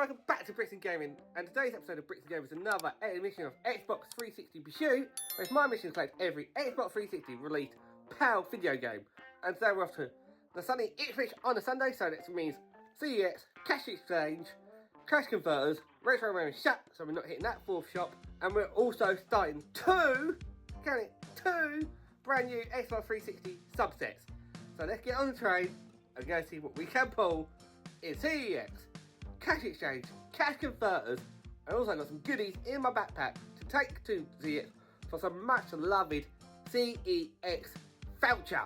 welcome back to Bricks and Gaming, and today's episode of Bricks and Gaming is another edition of Xbox 360 Pursuit, where it's my mission to collect every Xbox 360 released PAL video game. And today we're off to the sunny Ipswich on a Sunday, so that means CEX, cash exchange, cash converters, retro room shut, so we're not hitting that fourth shop, and we're also starting two brand new Xbox 360 subsets. So let's get on the train and go see what we can pull in CEX, cash exchange, cash converters, and also got some goodies in my backpack to take to CEX for some much loved CEX voucher.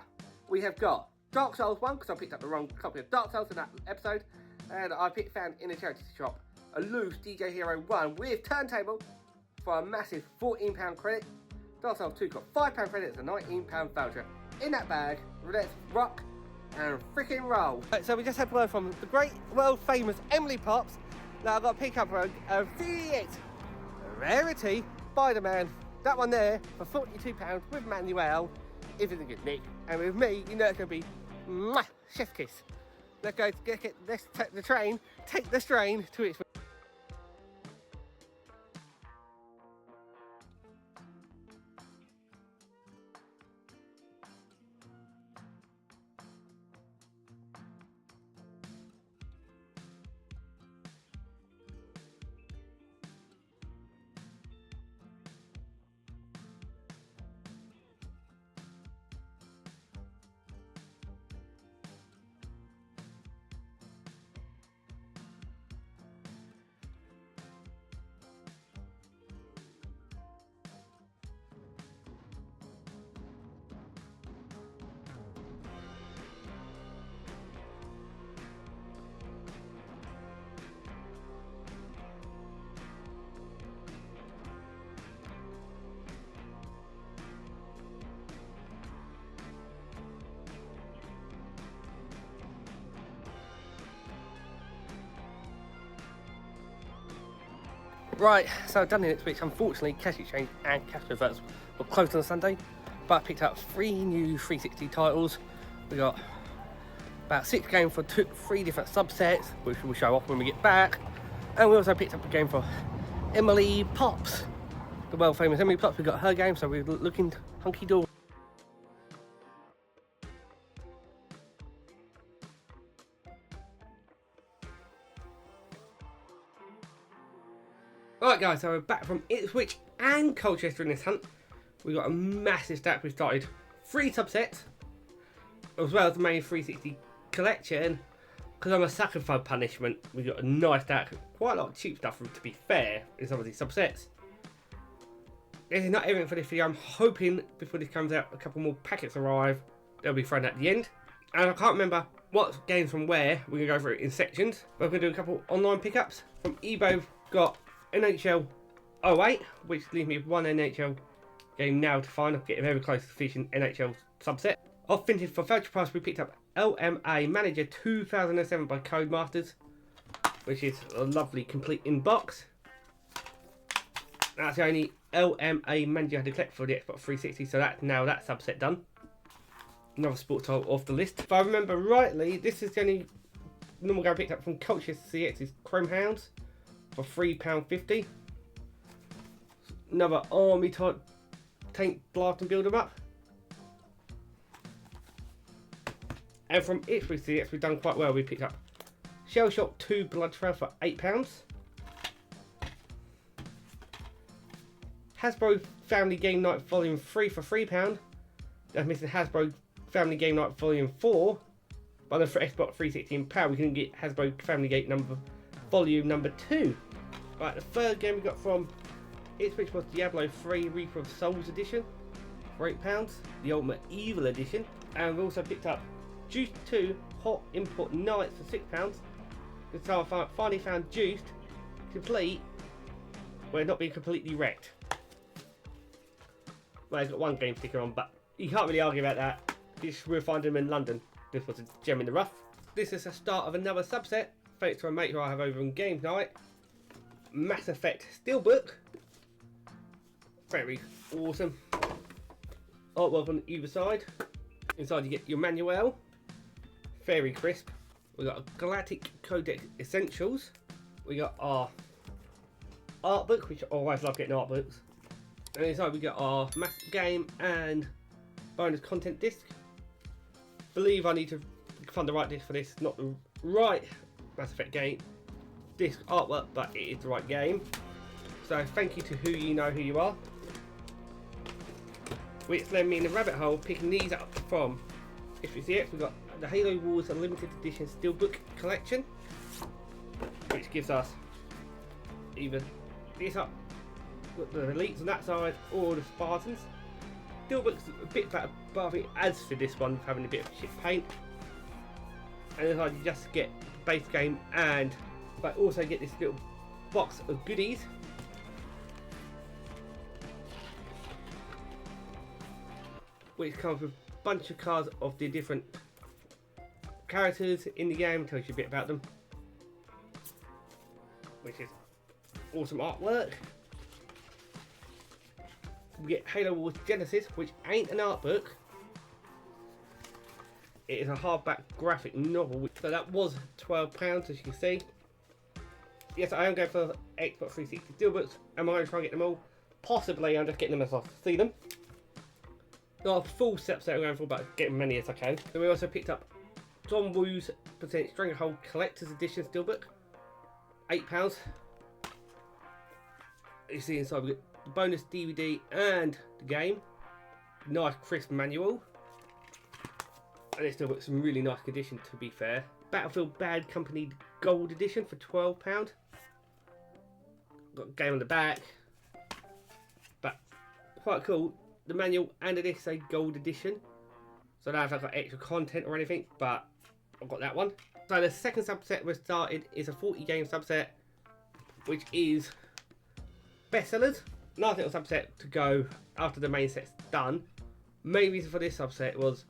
We have got Dark Souls 1, because I picked up the wrong copy of Dark Souls in that episode, and I found in a charity shop a loose DJ Hero 1 with turntable for a massive £14 credit. Dark Souls 2 got £5 credit, it's a £19 voucher in that bag. Let's rock and freaking roll. So we just had word from the great world famous Emily Pops. Now I've got to pick up a CEX rarity Spider-Man, that one there, for £42 with Manuel, if it's a good nick. And with me, you know it's going to be mwah, chef kiss. Let's go, let's take the train, take the strain to Ipswich. Right, so I've done it Ipswich. Unfortunately, cash exchange and cash converters were closed on Sunday, but I picked up 3 new 360 titles. We got about 6 games for 3 different subsets, which we'll show off when we get back. And we also picked up a game for Emily Pops, the world famous Emily Pops. We got her game, so we're looking hunky-dory. Alright guys, so we're back from Ipswich and Colchester in this hunt. We got a massive stack. We started 3 subsets, as well as the main 360 collection. Because I'm a sucker for punishment, we got a nice stack, quite a lot of cheap stuff to be fair in some of these subsets. This is not everything for this video. I'm hoping before this comes out a couple more packets arrive. They'll be thrown at the end. And I can't remember what games from where. We're going to go through it in sections. We're going to do a couple online pickups. From Ebo, got NHL 08, which leaves me with 1 NHL game now to find. I'm getting very close to finishing NHL subset. Off vintage for voucher price, we picked up LMA Manager 2007 by Codemasters, which is a lovely complete in box. That's the only LMA Manager I had to collect for the Xbox 360, so that's now that subset done. Another sports title off the list. If I remember rightly, this is the only normal game I picked up from Colchester CX's Chrome Hounds for £3.50. Another army type tank blast and build them up. And from Ipswich CX we've done quite well. We picked up Shell Shock 2 Blood Trail for £8. Hasbro Family Game Night Volume 3 for £3. That's missing Hasbro Family Game Night Volume 4. But then for Xbox 360 in PAL we can get Hasbro Family Game Volume number 2. Right, the third game we got from Ipswich was Diablo 3 Reaper of Souls Edition for £8, the Ultimate Evil Edition. And we also picked up Juiced 2 Hot Import Nights for £6. So I finally found Juiced complete, where not being completely wrecked. Well, it's got 1 game sticker on, but you can't really argue about that. We'll find them in London. This was a gem in the rough. This is the start of another subset, thanks to a mate who I have over on Games Night. Mass Effect Steelbook. Very awesome. Artwork on either side. Inside you get your manual. Very crisp. We've got a Galactic Codex Essentials. we got our art book, which I always love getting art books. And inside we got our mass game and bonus content disc. Believe I need to find the right disc for this, not the right Mass Effect game disc artwork, but it is the right game. So thank you to who you know who you are, which led me in the rabbit hole picking these up from Ipswich. We've got the Halo Wars Limited Edition Steelbook Collection, which gives us either this up, the elites on that side, or the Spartans. Steelbook's a bit better, but I think it adds to this one having a bit of shit paint. And then I just get the base game, and but also get this little box of goodies. Which comes with a bunch of cards of the different characters in the game, tells you a bit about them. Which is awesome artwork. We get Halo Wars Genesis, which ain't an art book. It is a hardback graphic novel, so that was £12, as you can see. Yes, I am going for Xbox 360 Steelbooks. Am I going to try and get them all? Possibly. I'm just getting them as I see them. Not a full set I'm going for, but getting many as I can. So we also picked up John Woo's % Stranglehold Collector's Edition Steelbook, £8. You see inside we get the bonus DVD and the game. Nice crisp manual. And this Steelbook's in really nice condition, to be fair. Battlefield Bad Company Gold Edition for £12. Got a game on the back. But quite cool. The manual and the disc say Gold Edition. So I don't know if I've got extra content or anything, but I've got that one. So the second subset we've started is a 40 game subset, which is bestsellers. Nice little subset to go after the main set's done. Main reason for this subset was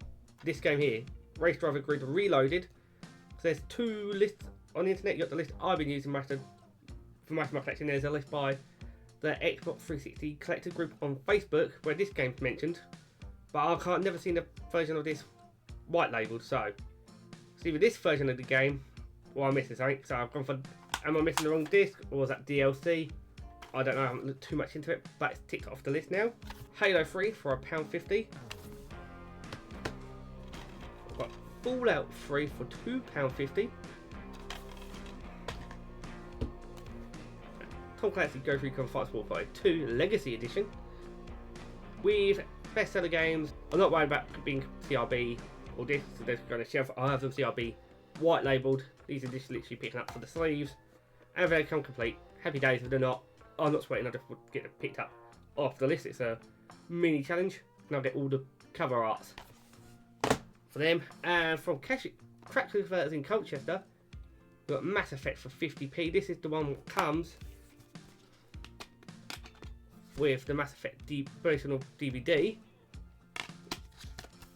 this game here, Race Driver Grid Reloaded. So there's two lists on the internet. You've got the list I've been using for most of my collection. There's a list by the Xbox 360 Collector Group on Facebook where this game's mentioned, but I can't never seen a version of this white labelled. So it's either this version of the game or I'm missing something. So I've gone for, am I missing the wrong disc or was that DLC? I don't know, I haven't looked too much into it, but it's ticked off the list now. Halo 3 for £1.50. I've got Fallout 3 for £2.50. Tom Clancy Ghost Recon Fights Warfighter 2 Legacy Edition. With bestseller games, I'm not worried about being CRB or this, so they're going to shelf. I have them CRB white labelled. These are just literally picking up for the sleeves. And if they come complete, happy days. If they're not, I'm not sweating, I just get them picked up off the list. It's a mini challenge, and I'll get all the cover arts for them. And from Crack Converters in Colchester, we've got Mass Effect for 50p. This is the one that comes with the Mass Effect version DVD,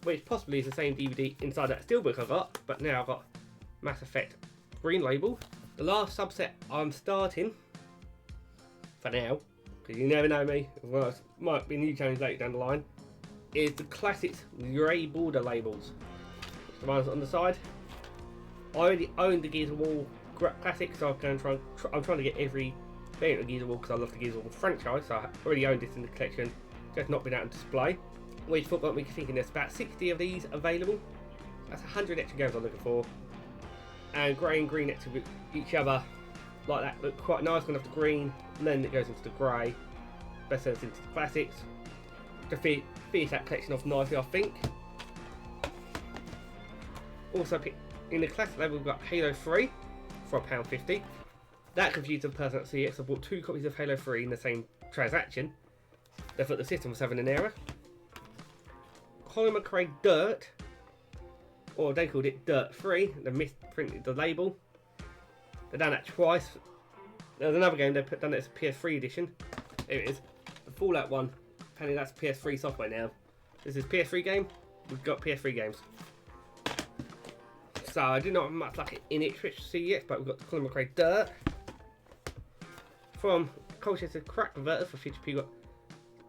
which possibly is the same DVD inside that steelbook I got, but now I've got Mass Effect green label. The last subset I'm starting for now, because you never know me, well, it might be a new challenge later down the line, is the classics grey border labels. The ones on the side. I already own the Gears of War classic, so I'm trying to get every variant of Gears of War because I love the Gears of War franchise, so I already owned this in the collection, just not been out on display. Which got me thinking there's about 60 of these available. That's 100 extra games I'm looking for. And grey and green next to each other, like that, look quite nice. Going off the green, and then it goes into the grey. Best sense into the classics. To finish that collection off nicely, I think. Also, in the classic level, we've got Halo 3 for £1.50. That confused the person at CX. I bought 2 copies of Halo 3 in the same transaction. They thought the system was having an error. Colin McRae Dirt, or they called it Dirt 3. They misprinted the label. They've done that twice. There's another game they've done it as a PS3 edition. Here it is. The Fallout one. Apparently that's PS3 software now. This is PS3 game. We've got PS3 games. So I did not have much luck in Ipswich CEX, but we've got the Colin McRae Dirt. From Colchester Crack Converters for 50p, we've got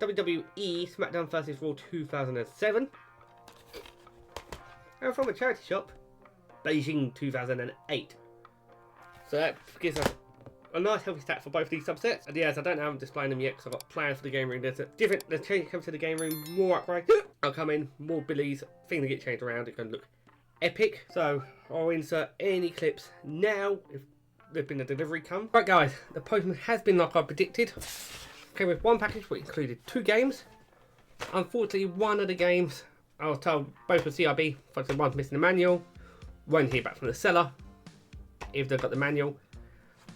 WWE SmackDown vs Raw 2007. And from a charity shop, Beijing 2008. So that gives us a nice healthy stat for both of these subsets. And yes, I don't have them displaying them yet because I've got plans for the game room. There's change comes to the game room, more upgrades. I'll come in, more billies, things that get changed around. It's going to look epic. So I'll insert any clips now if there's been a delivery come. Right guys, the postman has been like I predicted. Came with one package which included 2 games. Unfortunately, one of the games I was told both were CRB, but one's missing the manual. Won't hear back from the seller if they've got the manual.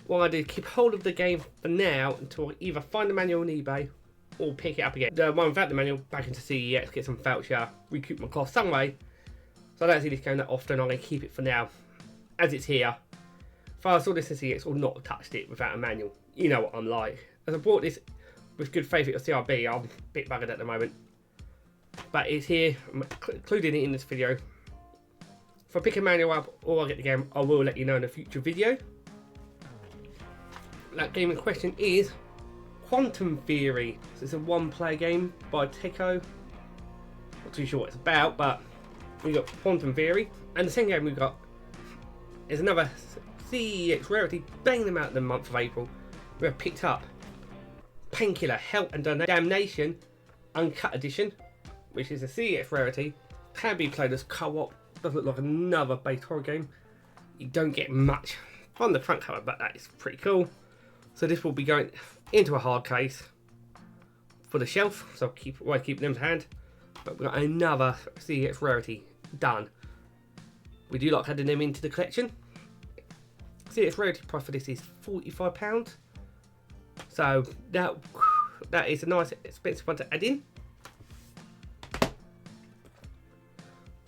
What I do, keep hold of the game for now until I either find the manual on eBay or pick it up again. The one without the manual back into CEX, get some voucher, recoup my cost some way. So I don't see this game that often. I'm going to keep it for now as it's here. If I saw this in CEX, I would not have touched it without a manual. You know what I'm like. As I bought this with good faith at CRB, I'm a bit buggered at the moment. But it's here, I'm including it in this video. If I pick a manual up or I get the game, I will let you know in a future video. That game in question is Quantum Theory. So it's a 1-player game by Teco. Not too sure what it's about, but we got Quantum Theory. And the second game we got is another CEX rarity, banging them out in the month of April. We have picked up Painkiller, Hell and Damnation Uncut Edition, which is a CEX rarity. Can be played as co-op. Does look like another base horror game. You don't get much from the front cover, but that is pretty cool. So this will be going into a hard case for the shelf, so keep them to hand. But we've got another CEX rarity done. We do like adding them into the collection. CEX rarity price for this is £45. So that is a nice expensive one to add in.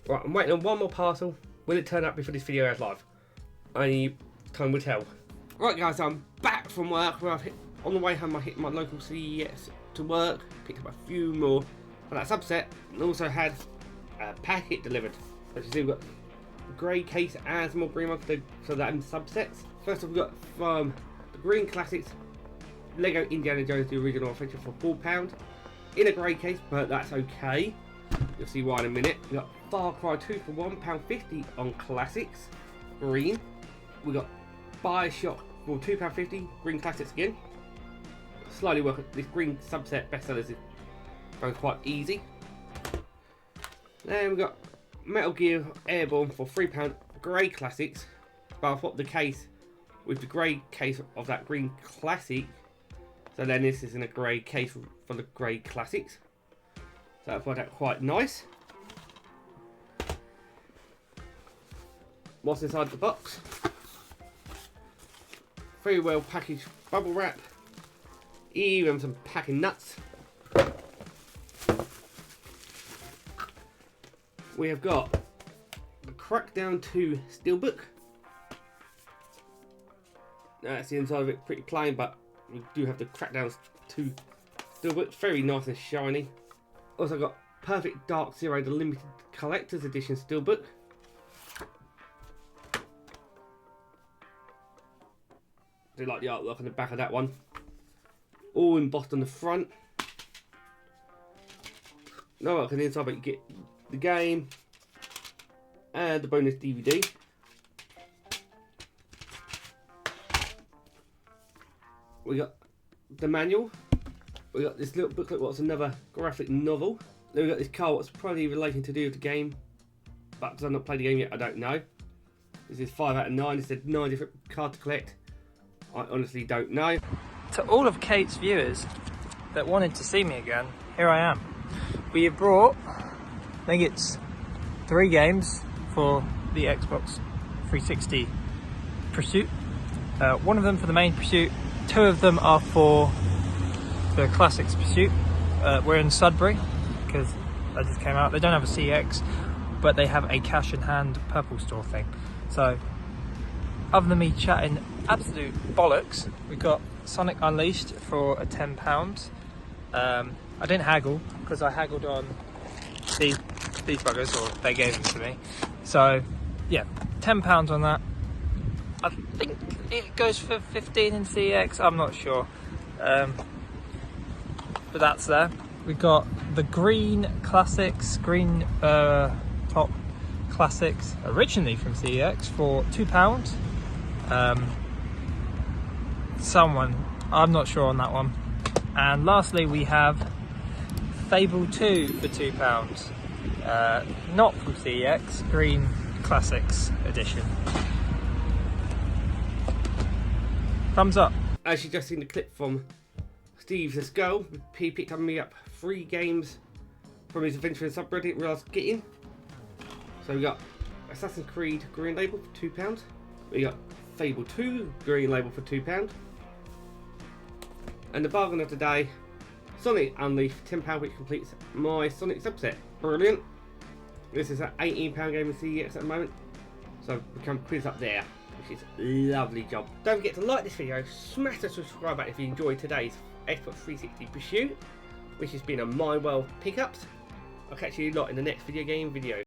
Right, I'm waiting on one more parcel. Will it turn up before this video goes live? Only time will tell. Right guys, I'm back from work. Where on the way home I hit my local CEX to work, picked up a few more for that subset, and also had a packet delivered. As you see, we've got a grey case and some more green ones for that in subsets. First we've got from the Green Classics Lego Indiana Jones The Original Adventure for £4 in a grey case, but that's okay. You'll see why in a minute. We've got Far Cry 2 for £1.50 on Classics Green. We've got Bioshock for £2.50 Green Classics again. Slightly work at this green subset bestsellers is going quite easy. Then we've got Metal Gear Airborne for £3 Grey Classics. But I've swapped the case with the grey case of that Green Classic. So then this is in a grey case for the Grey Classics. So I find that quite nice. What's inside the box? Very well packaged bubble wrap. Even some packing nuts. We have got the Crackdown 2 Steelbook. Now that's the inside of it, pretty plain, but we do have the Crackdown 2 Steelbook. Very nice and shiny. Also got Perfect Dark Zero, the limited collector's edition Steelbook. I do like the artwork on the back of that one. All embossed on the front. No artwork on the inside, but you get the game and the bonus DVD. We got the manual. We got this little booklet, what's another graphic novel. Then we got this card, what's probably relating to do with the game, but because I've not played the game yet, I don't know. This is 5 out of 9. It said 9 different cards to collect. I honestly don't know. To all of Kate's viewers that wanted to see me again, here I am. We have brought, I think it's 3 games for the Xbox 360 Pursuit. One of them for the main Pursuit, 2 of them are for the Classics Pursuit. We're in Sudbury because that just came out. They don't have a CX, but they have a cash in hand purple store thing. So other than me chatting absolute bollocks, we got Sonic Unleashed for a £10. I didn't haggle because I haggled on these buggers, or they gave them to me. So yeah, £10 on that. I think it goes for 15 in CX, I'm not sure. But that's there. We got the Green Classics, Green Top Classics, originally from CEX for £2. someone. I'm not sure on that one. And lastly, we have Fable 2 for £2. Not from CEX, Green Classics Edition. Thumbs up. As you just seen the clip from Steve's The Skull, he picked me up 3 games from his adventure in subreddit where I was getting. So we got Assassin's Creed Green Label for £2. We got Fable 2 Green Label for £2. And the bargain of the day, Sonic Unleashed £10, which completes my Sonic subset. Brilliant. This is an £18 game in CEX at the moment, so we can quiz up there, which is a lovely job. Don't forget to like this video, smash the subscribe button if you enjoyed today's Xbox 360 pursuit, which has been a My World pickups. I'll catch you lot in the next video game video.